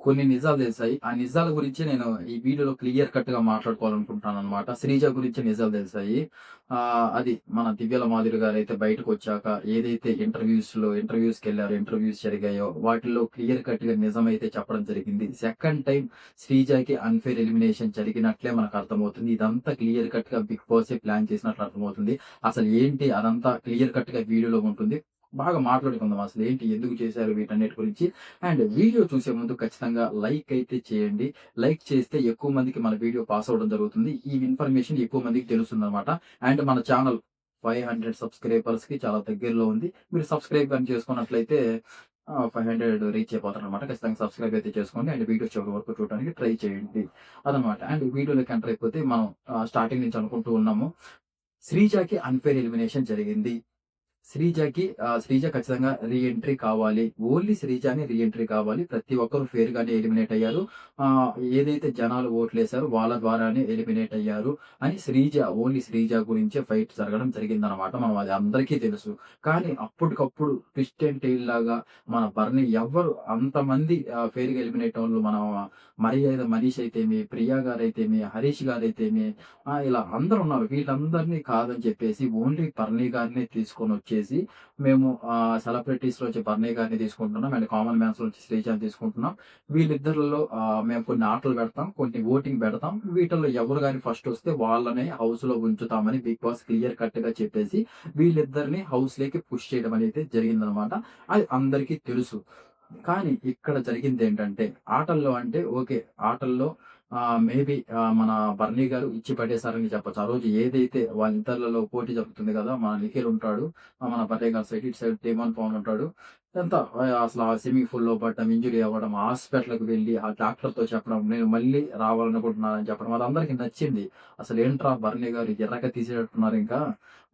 కొన్ని నిజాలు తెలిసాయి. ఆ నిజాల గురించి నేను ఈ వీడియోలో క్లియర్ కట్‌గా మాట్లాడుకోవాలనుకుంటున్నాననమాట. శ్రీజ గురించి నిజాలు తెలిసాయి. అది మన 'దివ్యల మాధురి' గారైతే బయటకొచ్చాక ఏదైతే ఇంటర్వ్యూస్‌కెళ్లారో, ఇంటర్వ్యూస్ జరిగాయో వాటిల్లో క్లియర్ కట్‌గా నిజమైతే చెప్పడం జరిగింది. సెకండ్ టైమ్ శ్రీజకి అన్‌ఫెయిర్ ఎలిమినేషన్ జరిగినట్లే మనకర్థమవుతుంది. ఇదంతా క్లియర్ కట్‌గా బిగ్ బాసే ప్లాన్ చేసినట్లు అర్థమవుతుంది. అసలు ఏంటి అదంతా క్లియర్ కట్‌గా వీడియోలో ఉంటుంది. బాగా మాట్లాడుకుందాం. అసలు ఏంటి? ఎందుకు చేశారు? వీటన్నిటి గురించి. అండ్ వీడియో చూసే ముందు ఖచ్చితంగా లైక్ అయితే చేయండి. లైక్ చేస్తే ఎక్కువ మందికి మన వీడియో పాస్ అవ్వడం జరుగుతుంది. ఈ ఇన్ఫర్మేషన్ ఎక్కువ మందికి తెలుస్తుందనమాట. అండ్ మన ఛానల్ 500 సబ్స్క్రైబర్స్‌కి చాలా దగ్గరలో ఉంది. మీరు సబ్స్క్రైబ్ గాని చేసుకున్నట్లయితే 500 రీచ్ అయిపోతారనమాట. ఖచ్చితంగా సబ్స్క్రైబ్ అయితే చేసుకోండి. అండ్ వీడియో చివరి వరకు చూడడానికి ట్రై చేయండి. అదనమాట. అండ్ వీడియోలోకి ఎంటర్ అయిపోతే మనం స్టార్టింగ్ నుంచి అనుకుంటూ ఉన్నాము. శ్రీజకి అన్‌ఫెయిర్ ఎలిమినేషన్ జరిగింది. శ్రీజ ఖచ్చితంగా రీ ఎంట్రీ కావాలి. ఓన్లీ శ్రీజనే రీ ఎంట్రీ కావాలి. ప్రతి ఒక్కరు ఫెయిర్‌గానే ఎలిమినేట్ అయ్యారు. ఏదైతే జనాలు ఓట్లేసారో వాళ్ళ ద్వారానే ఎలిమినేట్ అయ్యారు అని ఓన్లీ శ్రీజ గురించే ఫైట్ జరగడం జరిగిందనమాట. అది అందరికీ తెలుసు. కానీ అప్పటికప్పుడు ట్విస్ట్ అండ్ టెయిల్ లాగా మన బర్నీ ఎవ్వరు అంతమంది ఫెయిర్‌గా ఎలిమినేట్ అవ్వళ్ళు. మనీష్ అయితేమి, ప్రియా గారైతేమి, హరీష్ గారైతేమి ఇలా అందరున్నారు. వీళ్ళందరిని కాదని చెప్పేసి ఓన్లీ బర్నీ గారినే తీసుకొనొచ్చేసి మేము సెలబ్రిటీస్‌లో వచ్చి బర్నీ గారిని తీసుకుంటున్నాం. అండ్ కామన్ మ్యాన్స్‌లో వచ్చి శ్రీజాని తీసుకుంటున్నాం. వీళ్ళిద్దరిలో మేము కొన్ని ఆటలు పెడతాం. కొన్ని ఓటింగ్ పెడతాం. వీటిల్లో ఎవరు గాని ఫస్ట్ వస్తే వాళ్ళనే హౌస్‌లో ఉంచుతామని బిగ్ బాస్ క్లియర్ కట్‌గా చెప్పేసి వీళ్ళిద్దరిని హౌస్‌లోకి పుష్ చేయడం అనేది జరిగిందనమాట. అది అందరికీ తెలుసు. కానీ ఇక్కడ జరిగిందేంటంటే, ఆటల్లో అంటే ఓకే. ఆటల్లో మేబీ మన బర్నీ గారు ఇచ్చి పడేసారని చెప్పొచ్చు. ఆ రోజు ఏదైతే వాళ్ళిద్దరిలో పోటీ జరుగుతుంది గదా! మన నిఖిల్ ఉంటాడు. మన బర్నీ గారి సైడ్, ఇటు సైడ్ టీమాన్ పవన్ ఉంటాడు. ఎంత అసలు ఆ స్విమ్మింగ్ పూల్‌లో పడడం, ఇంజ్యూరీ అవ్వడం, హాస్పిటల్‌కి వెళ్లి ఆ డాక్టర్‌తో చెప్పడం, నేను మళ్ళీ రావాలనుకుంటున్నానని చెప్పడం అది అందరికి నచ్చింది. అసలేంట్రా బర్నీ గారు ఎర్రగా తీసేటట్టున్నారింకా.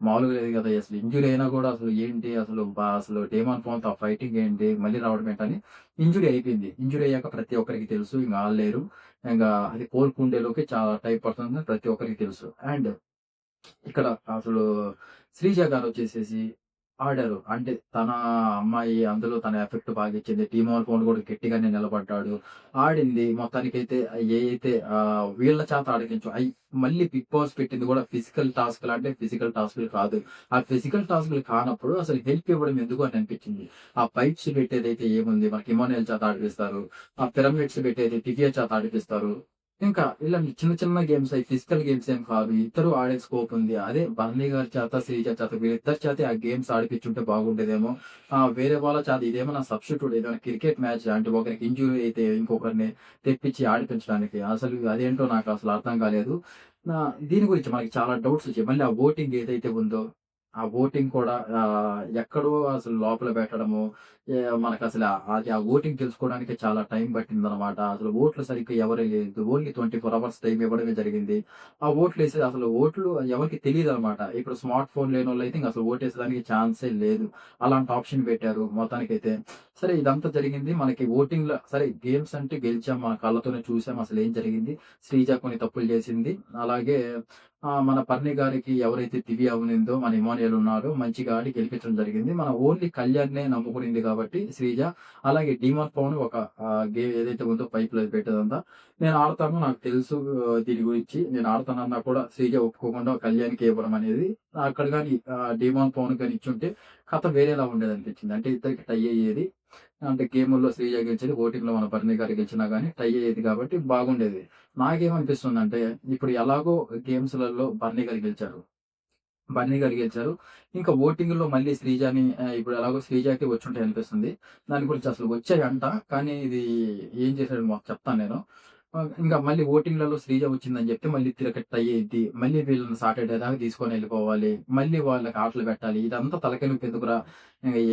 మామూలుగా లేదు గదా! అసలు ఇంజ్యూరీ అయినా గూడా అసలు ఏంటి అసలు టీమాన్ పవన్‌తో ఆ ఫైటింగ్ ఏంటి? మళ్ళీ రావడం ఏంటని ఇంజ్యూరీ అయిపోయింది. ఇంజ్యూరీ అయ్యాక ప్రతి ఒక్కరికి తెలుసు. ఇంక ఆడలేరు. ఇంగా అది కోలుకుండేలోకి చాలా టైం పడుతుందని ప్రతి ఒక్కరికి తెలుసు. అండ్ ఇక్కడ అసలు శ్రీజ గారొచ్చేసేసి ఆడారు. అంటే తన అమ్మాయి అందులో తన ఎఫెక్ట్ బాగిచ్చింది. టీమోల్ పవన్ కూడా గట్టిగానే నిలబడ్డాడు. ఆడింది. మొత్తానికైతే ఏయైతే వీళ్ళ చేత ఆడిపించు మళ్ళీ బిగ్ బాస్ పెట్టింది కూడా ఫిజికల్ టాస్క్‌లు అంటే ఫిజికల్ టాస్క్‌లు కాదు. ఆ ఫిజికల్ టాస్క్‌లు కానప్పుడు అసలు హెల్ప్ ఇవ్వడం ఎందుకు అని అనిపించింది. ఆ పైప్స్ పెట్టేదైతే ఏముంది మనకి ఇమానుయేల్ చేత ఆడిపిస్తారు. ఆ పిరమిడ్స్ పెట్టేది దివ్య చేత ఆడిపిస్తారు. ఇంకా ఇలాంటి చిన్న చిన్న గేమ్స్ అయి ఫిజికల్ గేమ్స్ ఏం కాదు. ఇద్దరు ఆడే స్కోప్ ఉంది. అదే బర్నీ గారి చేత, శ్రీజ చేత వీళ్ళిద్దరి చేత ఆ గేమ్స్ ఆడిపిచ్చుంటే బాగుండేదేమో. వేరే వాళ్ళ చేత ఇదేమన్నా సబ్‌స్టిట్యూట్ ఏదైనా క్రికెట్ మ్యాచ్ అంటే ఒకరికి ఇంజ్యూరీ అయితే ఇంకొకరిని తెప్పించి ఆడిపించడానికి. అసలు అదేంటో నాకసలు అర్థం కాలేదు. దీని గురించి మనకి చాలా డౌట్స్ వచ్చాయి. మళ్ళీ ఆ ఓటింగ్ ఏదైతే ఉందో, ఆ ఓటింగ్ కూడా ఎక్కడో అసలు లోపల పెట్టడము. మనకసల అది ఆ ఓటింగ్ తెలుసుకోవడానికి చాలా టైం పట్టిందనమాట. అసలు ఓట్లు సరిగ్గా ఎవరు లేదు. ఓన్లీ 24 అవర్స్ టైం ఇవ్వడమే జరిగింది. ఆ ఓట్లేసేది అసలు ఓట్లు ఎవరికీ తెలీదనమాట. ఇప్పుడు స్మార్ట్ ఫోన్ లేనోళ్ళైతే ఇంక అసలు ఓటేసేదానికి ఛాన్సే లేదు. అలాంటి ఆప్షన్ పెట్టారు మొత్తానికైతే. సరే ఇదంతా జరిగింది. మనకి ఓటింగ్‌లో సరే గేమ్స్ అంటే గెలిచాం. మన కళ్ళతోనే చూసాం అసలేం జరిగింది. శ్రీజ కొన్ని తప్పులు చేసింది. అలాగే మన పర్ణి గారికి ఎవరైతే దివ్య ఉన్నిందో మన ఇమానుయేల్ ఉన్నారో మంచిగా ఆడి గెలిపించడం జరిగింది. మన ఓన్లీ కళ్యాణ్‌నే నమ్ముకునింది కాబట్టి శ్రీజ. అలాగే డీమార్ట్ పవన్ ఒక ఏదైతే ఉందో పైప్‌లో పెట్టేదంతా. నేను ఆడతాను. నాకు తెలుసు దీని గురించి. నేను ఆడతానన్నా కూడా శ్రీజ ఒప్పుకోకుండా కళ్యాణ్‌కే ఇవ్వడం అనేది అక్కడ గాని డీమార్ట్ పవన్ గాని ఇచ్చుంటే కథ వేరేలా ఉండేదనిపించింది. అంటే ఇద్దరికి టై అయ్యేది. అంటే గేముల్లో శ్రీజ గెలిచేది. ఓటింగ్‌లో మన భరణి గారు గెలిచినా గాని టై అయ్యేది కాబట్టి బాగుండేది. నాకేమనిపిస్తుందంటే ఇప్పుడు ఎలాగో గేమ్స్‌లలో బర్నీ గారు గెలిచారు. బర్నీ గారు గెలిచారు. ఇంకా ఓటింగ్‌లో మళ్ళీ శ్రీజని ఇప్పుడు ఎలాగో శ్రీజకే వచ్చుంటాయి అనిపిస్తుంది. దాని గురించి అసలు వచ్చాయంట. కానీ ఇది ఏం చేశాడో మాకు చెప్తాను నేను. ఇంకా మళ్ళీ ఓటింగ్‌లలో శ్రీజ వచ్చిందని చెప్తే మళ్ళీ తిరగట్టు అయ్యిద్ది. మళ్ళీ వీళ్ళని సాటర్‌డే దాకా తీసుకొనెళ్ళిపోవాలి. మళ్ళీ వాళ్ళకి ఆటలు పెట్టాలి. ఇదంతా తలకాయ నొప్పి ఎందుకురా?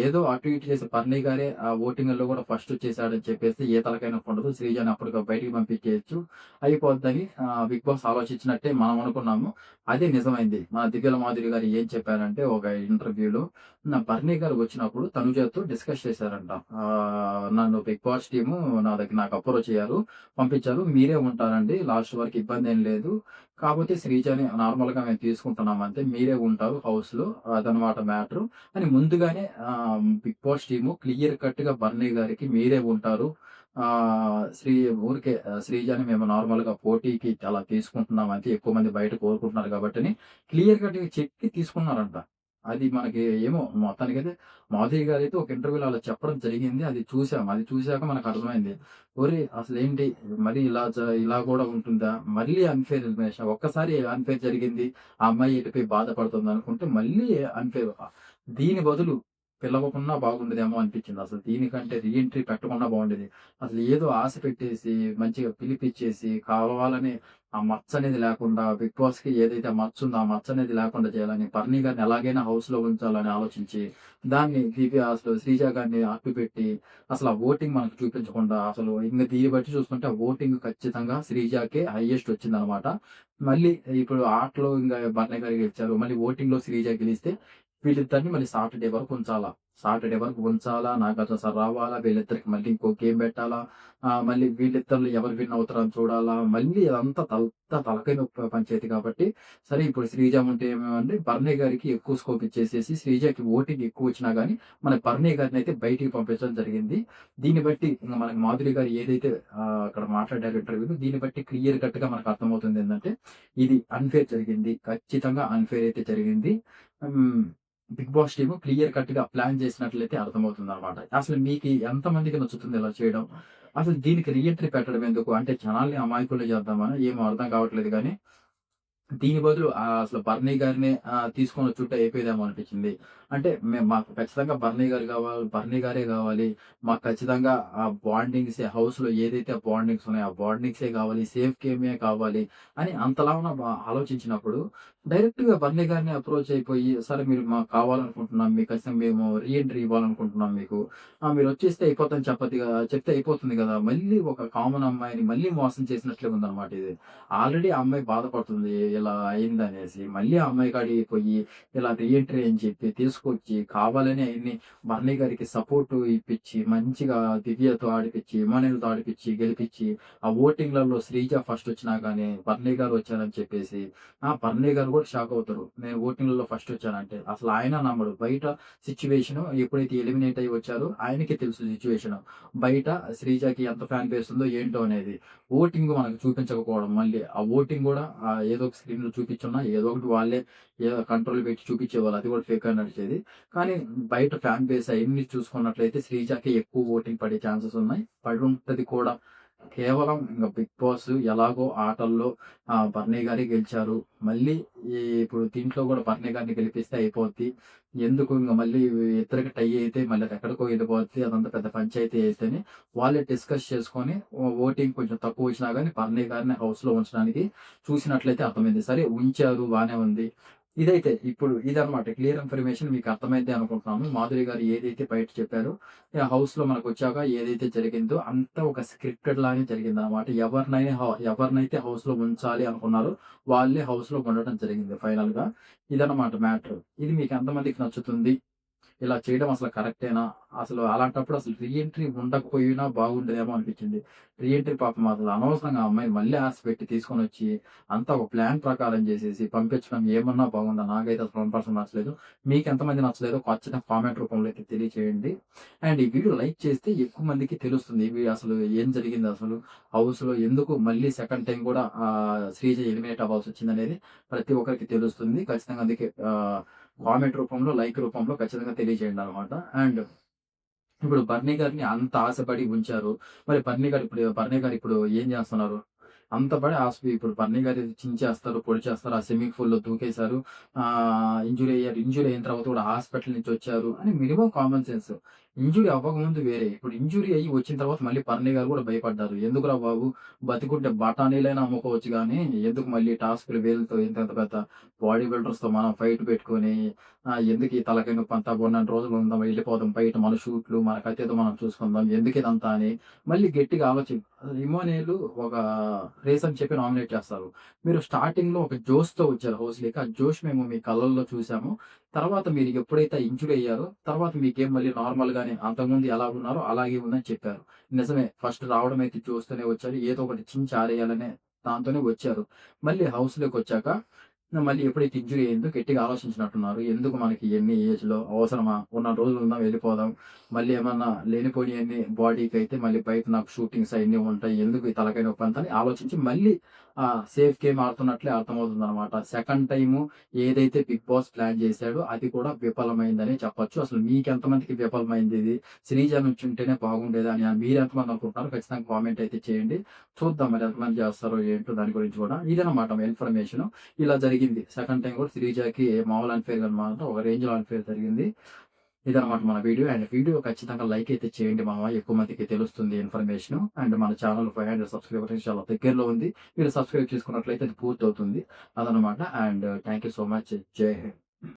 ఏదో అటు ఇటు చేసి బర్నీ గారే ఆ ఓటింగ్‌లో కూడా ఫస్ట్ వచ్చేసాడని చెప్పేసి ఏ తలకాయ నొప్పి ఉండదు. శ్రీజని అప్పటికప్పుడు బయటికి పంపించేయొచ్చు. అయిపోద్దని బిగ్ బాస్ ఆలోచించినట్టే మనం అనుకున్నాము. అదే నిజమైంది. మన 'దివ్యల మాధురి' గారు ఏం చెప్పారంటే ఒక ఇంటర్వ్యూలో బర్నీ గారు వచ్చినప్పుడు తనుజతో డిస్కస్ చేశారంట. నన్ను బిగ్ బాస్ టీము నాకు అప్రోచ్ అయ్యారు. పంపించారు. మీరే ఉంటారండి. లాస్ట్ వరకు ఇబ్బందేం లేదు. కాపోతే శ్రీజని నార్మల్‌గా మేము తీసుకుంటున్నాం అంతే. మీరే ఉంటారు హౌస్‌లో. అదనమాట మ్యాటరు అని ముందుగానే బిగ్ బాస్ టీము క్లియర్ కట్‌గా బర్నీ గారికి మీరే ఉంటారు. శ్రీ ఊరికే శ్రీజని మేము నార్మల్‌గా పోటీకి అలా తీసుకుంటున్నాం అంతే. ఎక్కువ మంది బయట కోరుకుంటున్నారు కాబట్టని క్లియర్ కట్‌గా చెప్పి తీసుకున్నారంట. అది మనకి ఏమో మొత్తానికైతే మాధురి గారైతే ఒక ఇంటర్వ్యూలో అలా చెప్పడం జరిగింది. అది చూసాం. అది చూసాక మనకు అర్థమైంది. ఒరేయ్! అసలేంటి మరి ఇలా కూడా ఉంటుందా? మళ్ళీ అన్‌ఫెయిర్ ఎలిమినేషన్. ఒక్కసారి అన్‌ఫెయిర్ జరిగింది. ఆ అమ్మాయి ఎళ్ళిపోయి బాధపడుతుందనుకుంటే మళ్ళీ అన్‌ఫెయిర్. దీని బదులు పిలవకున్నా బాగుండేదేమో అనిపించింది. అసలు దీనికంటే రీ ఎంట్రీ పెట్టకుండా బాగుండేది. అసలు ఏదో ఆశ పెట్టేసి, మంచిగా పిలిపిచ్చేసి, కావాలని ఆ మచ్చ అనేది లేకుండా 'బిగ్ బాస్‌కి' ఏదైతే మచ్చుందో, ఆ మచ్చ అనేది లేకుండా చేయాలని, బర్నీ గారిని ఎలాగైనా హౌస్‌లో ఉంచాలని ఆలోచించి, దాన్ని అసలు శ్రీజ గారిని అడ్డుపెట్టి, అసలు ఆ ఓటింగ్ మనకు చూపించకుండా, అసలు ఇంక దీన్ని బట్టి చూస్తుంటే ఆ ఓటింగ్ ఖచ్చితంగా శ్రీజకే హైయెస్ట్ వచ్చిందనమాట. మళ్ళీ ఇప్పుడు ఆటలో ఇంగ బర్నీ గారు గెలిచారు. మళ్ళీ ఓటింగ్‌లో శ్రీజ గెలిస్తే వీళ్ళిద్దరిని మళ్ళీ సాటర్‌డే వరకు ఉంచాలా. సాటర్‌డే వరకు ఉంచాలా, నాగార్జున సార్ రావాలా, వీళ్ళిద్దరికి మళ్ళీ ఇంకో గేమ్ పెట్టాలా. మళ్ళీ వీళ్ళిద్దరిలో ఎవరు విన్ అవుతారని చూడాలా. మళ్ళీ అదంతా తలకాయ నొప్పి పంచాయతీ కాబట్టి, సరే ఇప్పుడు శ్రీజ ఉంటే ఏమేమంటే బర్నీ గారికి ఎక్కువ స్కోప్ ఇచ్చేసేసి, శ్రీజకి ఓటింగ్ ఎక్కువొచ్చినా గాని, మన బర్నీ గారినైతే బయటికి పంపించడం జరిగింది. దీన్ని బట్టి ఇంక మనకి మాధురి గారు ఏదైతే అక్కడ మాట్లాడారో ఇంటర్వ్యూలో, దీన్ని బట్టి క్లియర్ కట్‌గా మనకు అర్థమవుతుంది ఏందంటే, ఇది అన్‌ఫెయిర్ జరిగింది. ఖచ్చితంగా అన్‌ఫెయిర్ అయితే జరిగింది. హ్మ్. 'బిగ్ బాస్' టీము క్లియర్ కట్‌గా ప్లాన్ చేసినట్లయితే అర్థమవుతుందనమాట. అసలు మీకి ఎంతమందికి నచ్చుతుంది ఇలా చేయడం? అసలు దీనికి రీ ఎంట్రీ పెట్టడం ఎందుకు? అంటే జనాల్ని అమాయకుల్ని చేద్దామా? ఏమో అర్థం కావట్లేదు గానీ దీని బదులు అసలు బర్నీ గారినే తీసుకొనొచ్చుంటే అయిపోయేదేమో అనిపించింది. అంటే మాకు ఖచ్చితంగా బర్నీ గారే గావాలి. మాకు ఖచ్చితంగా ఆ బాండింగ్సే హౌస్‌లో ఏదైతే బాండింగ్స్ ఉన్నాయో, ఆ బాండింగ్సే కావాలి. సేఫ్ గేమే కావాలి అని అంతలాన ఆలోచించినప్పుడు డైరెక్ట్‌గా బర్నీ గారిని అప్రోచ్ అయిపోయి, సరే మీరు మాకు కావాలనుకుంటున్నాం. మీకు ఖచ్చితంగా మేము రీ ఎంట్రీ ఇవ్వాలనుకుంటున్నాం మీకు. మీరొచ్చేస్తే అయిపోద్దని చెప్తే అయిపోతుంది గదా! మళ్ళీ ఒక కామన్ అమ్మాయిని మళ్ళీ మోసం చేసినట్లే ఉందన్నమాట ఇది. ఆల్రెడీ ఆ అమ్మాయి బాధపడుతుంది. ఇలా అయిందనేసి. మళ్ళీ ఆ అమ్మాయి కాడికి పోయి ఇలా రీ ఎంట్రీ అని చెప్పి తీసుకొచ్చి కావాలని అయన్ని బర్నీ గారికి సపోర్ట్ ఇప్పించి, మంచిగా దివ్యతో ఆడిపిచ్చి, ఇమానుయేల్‌తో ఆడిపిచ్చి, గెలిపిచ్చి, ఆ ఓటింగ్‌లలో శ్రీజ ఫస్ట్ వచ్చినా గాని బర్నీ గారు వచ్చారని చెప్పేసి, బర్నీ గారు కూడా షాక్ అవుతారు. నేను ఓటింగ్‌లలో ఫస్ట్ వచ్చానంటే. అసలు ఆయన నమ్మడు. బయట సిట్యుయేషను ఎప్పుడైతే ఎలిమినేట్ అయ్యి వచ్చారో ఆయనకే తెలుసు సిట్యుయేషను. బయట శ్రీజకి ఎంత ఫ్యాన్ బేస్ ఉందో ఏంటో అనేది. ఓటింగ్ మనకు చూపించకపోవడం మళ్ళీ. ఆ ఓటింగ్ గూడా ఏదో ఒక స్క్రీన్‌లో చూపిచ్చున్నా ఏదో ఒకటి వాళ్ళే ఏదో కంట్రోల్ పెట్టి చూపిచ్చేవాళ్ళు. అది కూడా ఫేక్‌గా నడిచేది. కానీ బయట ఫ్యాన్ బేస్ అయన్నీ చూసుకున్నట్లయితే శ్రీజకే ఎక్కువ ఓటింగ్ పడే ఛాన్సెస్ ఉన్నాయి. పడుంటది కూడా. కేవలం ఇంగ 'బిగ్ బాస్' ఎలాగో ఆటల్లో బర్నీ గారే గెలిచారు. మళ్ళీ ఇప్పుడు దీంట్లో గూడా బర్నీ గారిని గెలిపిస్తే అయిపోద్ది. ఎందుకు ఇంగ మళ్ళీ ఇద్దరికి టై అయితే మళ్ళీ అది ఎక్కడికో ఎళ్ళిపోద్ది. అదంతా పెద్ద పంచాయతీ అయిద్దని వాళ్ళే డిస్కస్ చేసుకొని ఓటింగ్ కొంచెం తక్కువొచ్చినా గాని బర్నీ గారిని హౌస్‌లో ఉంచడానికి చూసినట్లయితే అర్థమైంది. సరే ఉంచారు బానే ఉంది. ఇదైతే ఇప్పుడు ఇదనమాట క్లియర్ ఇన్ఫర్మేషన్ మీకు అర్థమైద్ది అనుకుంటున్నాను. మాధురి గారు ఏదైతే బయట చెప్పారో హౌస్‌లో మనకొచ్చాక ఏదైతే జరిగిందో అంతా ఒక స్క్రిప్టెడ్ లాగే జరిగిందనమాట. ఎవరినైతే హౌస్‌లో ఉంచాలి అనుకున్నారో వాళ్ళే హౌస్‌లో ఉండటం జరిగింది ఫైనల్‌గా. ఇదనమాట మ్యాటర్. ఇది మీకు ఎంతమందికి నచ్చుతుంది? ఇలా చేయడం అసలు కరెక్టేనా? అసలు అలాంటప్పుడు అసలు రీ ఎంట్రీ ఉండకపోయినా బాగుండేదేమో అనిపించింది. రీ ఎంట్రీ పాపం అసలు అనవసరంగా ఆ అమ్మాయిని మళ్ళీ ఆశ పెట్టి తీసుకొనొచ్చి, అంతా ఒక ప్లాన్ ప్రకారం చేసేసి పంపించడం ఏమన్నా బాగుందా? నాకైతే అసలు 1% నచ్చలేదు. మీకెంతమంది నచ్చలేదో ఖచ్చితంగా కామెంట్ రూపంలో అయితే తెలియచేయండి. అండ్ ఈ వీడియో లైక్ చేస్తే ఎక్కువ మందికి తెలుస్తుంది. ఇవి అసలు ఏం జరిగిందసలు? హౌస్‌లో ఎందుకు మళ్ళీ సెకండ్ టైమ్ కూడా శ్రీజ ఎలిమినేట్ అవ్వాల్సొచ్చిందనేది ప్రతి ఒక్కరికి తెలుస్తుంది. ఖచ్చితంగా అందుకే కామెంట్ రూపంలో, లైక్ రూపంలో ఖచ్చితంగా తెలియజేయండనమాట. అండ్ ఇప్పుడు బర్నీ గారిని అంత ఆశపడి ఉంచారు. మరి బర్నీ గారిప్పుడు ఏం జేస్తున్నారు? అంత పడి ఇప్పుడు బర్నీ గారు చించేస్తారు, పొడి చేస్తారు. ఆ స్విమ్మింగ్ పూల్‌లో దూకేశారు. ఇంజ్యూరీ అయ్యారు. ఇంజ్యూరీ అయిన తర్వాత కూడా హాస్పిటల్ నుంచి వచ్చారు అని మినిమమ్ కామన్ సెన్స్. ఇంజ్యూరీ అవ్వకముందు వేరే. ఇప్పుడు ఇంజ్యూరీ అయ్యి వచ్చిన తర్వాత మళ్ళీ బర్నీ గారు కూడా భయపడ్డారు. ఎందుకురా బాబు! బతికుంటే బఠానీలైనా అమ్ముకోవచ్చు గానీ, ఎందుకు మళ్ళీ టాస్క్‌లు వీళ్ళతో ఇంతంత పెద్ద బాడీ బిల్డర్స్‌తో మనం ఫైట్ పెట్టుకొని ఎందుకు ఈ తలకాయ నొప్పంతా బోలెడన్ని రోజులు ఉందాం, వెళ్ళిపోదాం బయట మన షూట్లు, మన కత్తితో మనం చూసుకుందాం. ఎందుకిదంతా అని మళ్ళీ గట్టిగా ఇమానుయేల్ ఒక రీజన్ చెప్పి నామినేట్ చేస్తారు. మీరు స్టార్టింగ్‌లో ఒక జోష్‌తో వచ్చారు హౌస్‌లోకి. ఆ జోష్ మేము మీ కళ్ళల్లో చూసాము. తర్వాత మీరు ఎప్పుడైతే ఇంజ్యూరీ అయ్యారో, తర్వాత మీ గేమ్ మళ్ళీ నార్మల్‌గానే అంతకుముందు ఎలాగున్నారో అలాగే ఉందని చెప్పారు. నిజమే ఫస్ట్ రావడం అయితే జోష్‌తోనే వచ్చారు. ఏదో ఒకటి చించి ఆరేయాలనే దాంతోనే వచ్చారు. మళ్ళీ హౌస్‌లోకొచ్చాక మళ్ళీ ఎప్పుడైతే ఇంజ్యూరీ అయిందో గట్టిగా ఆలోచించినట్టున్నారు. ఎందుకు మనకి ఇయన్నీ ఏజ్‌లో అవసరమా? ఉన్న రోజులు ఉందాం వెళ్ళిపోదాం. మళ్ళీ ఏమన్నా లేనిపోనియన్ని బాడీకైతే మళ్ళీ బయట నాకు షూటింగ్స్ అయన్నీ ఉంటాయి. ఎందుకు ఈ తలకాయ నొప్పి అంతా అని ఆలోచించి మళ్ళీ సేఫ్ గేమ్ ఆడుతున్నట్లే అర్థమవుతుందనమాట. సెకండ్ టైము ఏదైతే బిగ్ బాస్ ప్లాన్ చేశాడో అది కూడా విఫలమైందనే చెప్పొచ్చు. అసలు మీకెంతమందికి విఫలమైంది ఇది? శ్రీజ నుంచుంటేనే బాగుండేదా అని మీరెంతమంది అనుకుంటున్నారో ఖచ్చితంగా కామెంట్ అయితే చేయండి. చూద్దాం మరి ఎంతమంది చేస్తారో ఏంటో దాని గురించి కూడా. ఇదనమాట ఇన్ఫర్మేషను. ఇలా జరిగింది. సెకండ్ టైమ్ కూడా శ్రీజకి మామూలు అన్‌ఫెయిర్‌గా అనమాట. ఒక రేంజ్‌లో అన్‌ఫెయిర్ జరిగింది. ఇదనమాట మన వీడియో. అండ్ వీడియో ఖచ్చితంగా లైక్ అయితే చేయండి మామ. ఎక్కువ మందికి తెలుస్తుంది ఇన్ఫర్మేషను. అండ్ మన ఛానల్ 500 సబ్స్క్రైబర్స్ చాలా దగ్గరలో ఉంది. మీరు సబ్స్క్రైబ్ చేసుకున్నట్లయితే అది పూర్తవుతుంది. అదనమాట. And thank you so much. జై హింద్.